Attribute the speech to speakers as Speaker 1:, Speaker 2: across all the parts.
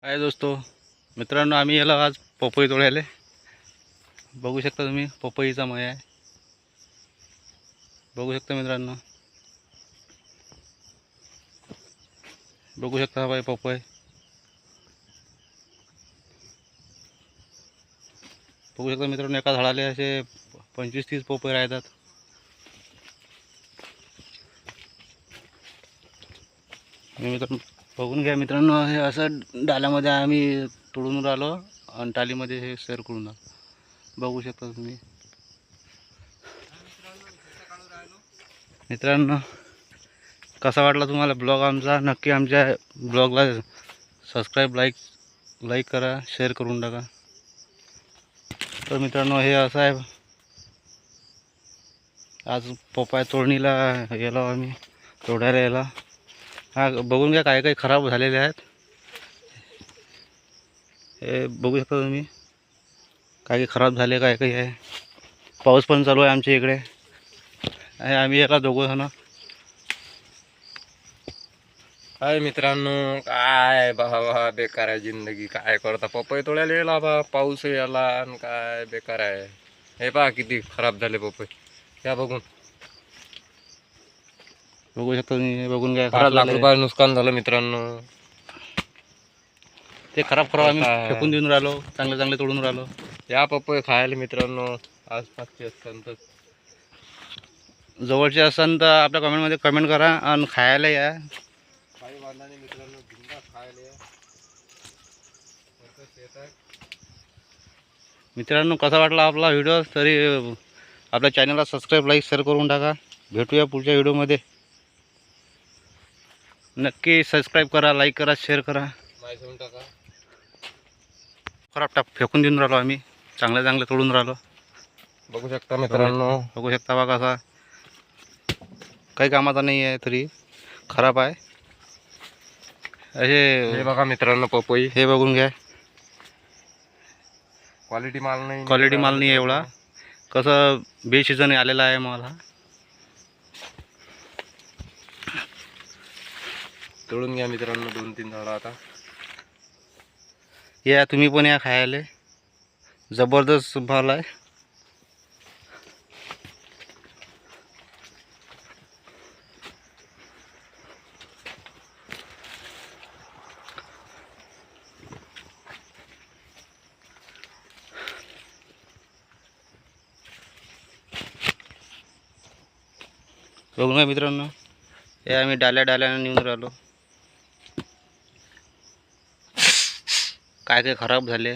Speaker 1: हाय दोस्तो, मित्रांनो आम्ही याला आज पपई तोडायला. बघू शकता तुम्ही पपईचा मय आहे. बघू शकता मित्रांनो, बघू शकता भाई पपई. बघू शकता मित्रांनो, एका झाडाला असे 25-30 पपई राहतात. मित्रांनो बघून घ्या मित्रांनो, हे असं डाल्यामध्ये आम्ही तोडून राहिलो आणि टालीमध्ये हे शेअर करून राहिलो. बघू शकता तुम्ही मित्रांनो. कसा वाटला तुम्हाला ब्लॉग आमचा? नक्की आमच्या ब्लॉगला सबस्क्राईब, लाईक करा, शेअर करून टाका. तर मित्रांनो हे असं आहे, आज पपई तोडणीला गेलो आम्ही, तोडायला यायला. हा बघून घ्या, काही काही खराब झालेले आहेत. हे बघू शकता तुम्ही, काही खराब झाले, काही काही आहे. पाऊस पण चालू आहे आमच्या इकडे. आम्ही याला दोघं जण.
Speaker 2: हाय मित्रांनो, काय बाबा बेकार आहे जिंदगी. काय करता, पपई तोडायला येला बा, पाऊस याला आणि काय बेकार आहे. हे पहा किती खराब झाले पपई, या बघून.
Speaker 1: बघू शकता तुम्ही, बघून घ्या.
Speaker 2: 5 लाख रुपये नुकसान झालं मित्रांनो.
Speaker 1: ते खराब आम्ही फेकून देऊन राहिलो, चांगले चांगले तोडून राहिलो.
Speaker 2: या पपई खायला मित्रांनो, आसपासचे असतात तर
Speaker 1: जवळचे असाल तर आपल्या कमेंटमध्ये कमेंट करा आणि खायला या.
Speaker 2: काही वांधा नाही मित्रांनो, भिंगा खायला या.
Speaker 1: मित्रांनो कसा वाटला आपला व्हिडिओ? तरी आपल्या चॅनलला सबस्क्राईब, लाईक, शेअर करून टाका. भेटूया पुढच्या व्हिडिओमध्ये. नक्की सबस्क्राईब करा, लाईक करा, शेअर करा.
Speaker 2: माहिती टाका.
Speaker 1: खराब फेकून देऊन राहिलो आम्ही, चांगले चांगले तोडून राहिलो.
Speaker 2: बघू शकता मित्रांनो,
Speaker 1: बघू शकता बघा, कसा काही कामाचा नाही आहे, तरी खराब आहे.
Speaker 2: हे बघा मित्रांनो पपई,
Speaker 1: हे बघून घ्या.
Speaker 2: क्वालिटी माल नाही,
Speaker 1: क्वालिटी माल नाही एवढा. कसं बेसीजन आलेला आहे मला.
Speaker 2: तोडून घ्या मित्रांनो 2-3 झाडं. आता
Speaker 1: या तुम्ही पण या खायला, जबरदस्त माल आहे. बघून घ्या मित्रांनो, हे आम्ही डाल्याने नेऊन राहिलो. काय काय खराब झाले.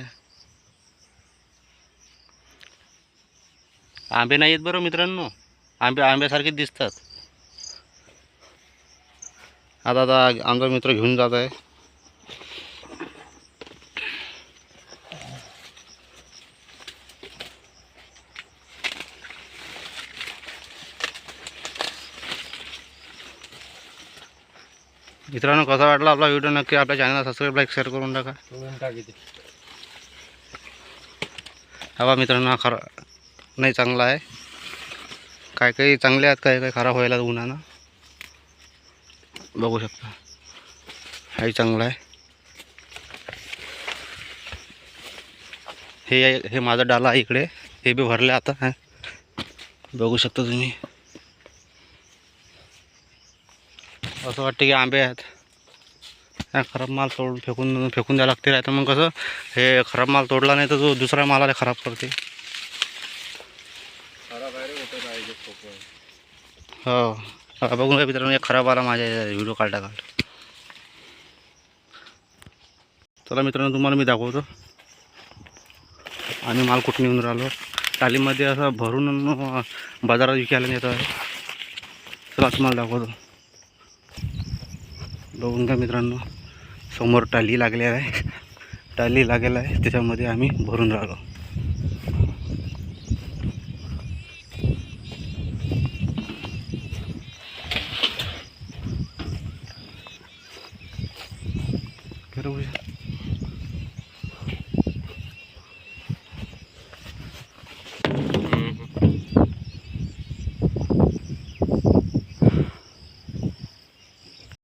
Speaker 1: आंबे नाही आहेत बरं मित्रांनो, आंब्यासारखेच दिसतात. आता आमचा मित्र घेऊन जात आहे. मित्रांनो कसा वाटला आपला व्हिडिओ? नक्की आपल्या चॅनलला सबस्क्राईब, लाईक, शेअर करून टाका. हवा मित्रांनो हा खरा नाही, चांगला आहे. काय काही चांगले आहेत, काय काही खराब व्हायला उन्हानं. बघू शकता, हाही चांगला आहे. हे माझा डाला आहे इकडे, हे बी भरले आता. बघू शकता तुम्ही. असं वाटतं की आंबे आहेत. खराब माल फेकून द्यावं लागते. राहतं मग कसं, हे खराब माल तोडला नाही तर तो दुसरा मालाला खराब करते. हो बघून काय मित्रांनो, एक खराब आला माझ्या व्हिडिओ काढता. चला मित्रांनो तुम्हाला मी दाखवतो आम्ही माल कुठून येऊन राहिलो. टालीमध्ये असं भरून बाजारात विकायला नेतो आहे. चला तुम्हाला दाखवतो. बघून का मित्रांनो, समोर टाली लागलेला आहे. त्याच्यामध्ये आम्ही भरून राहिलो. बरोबर.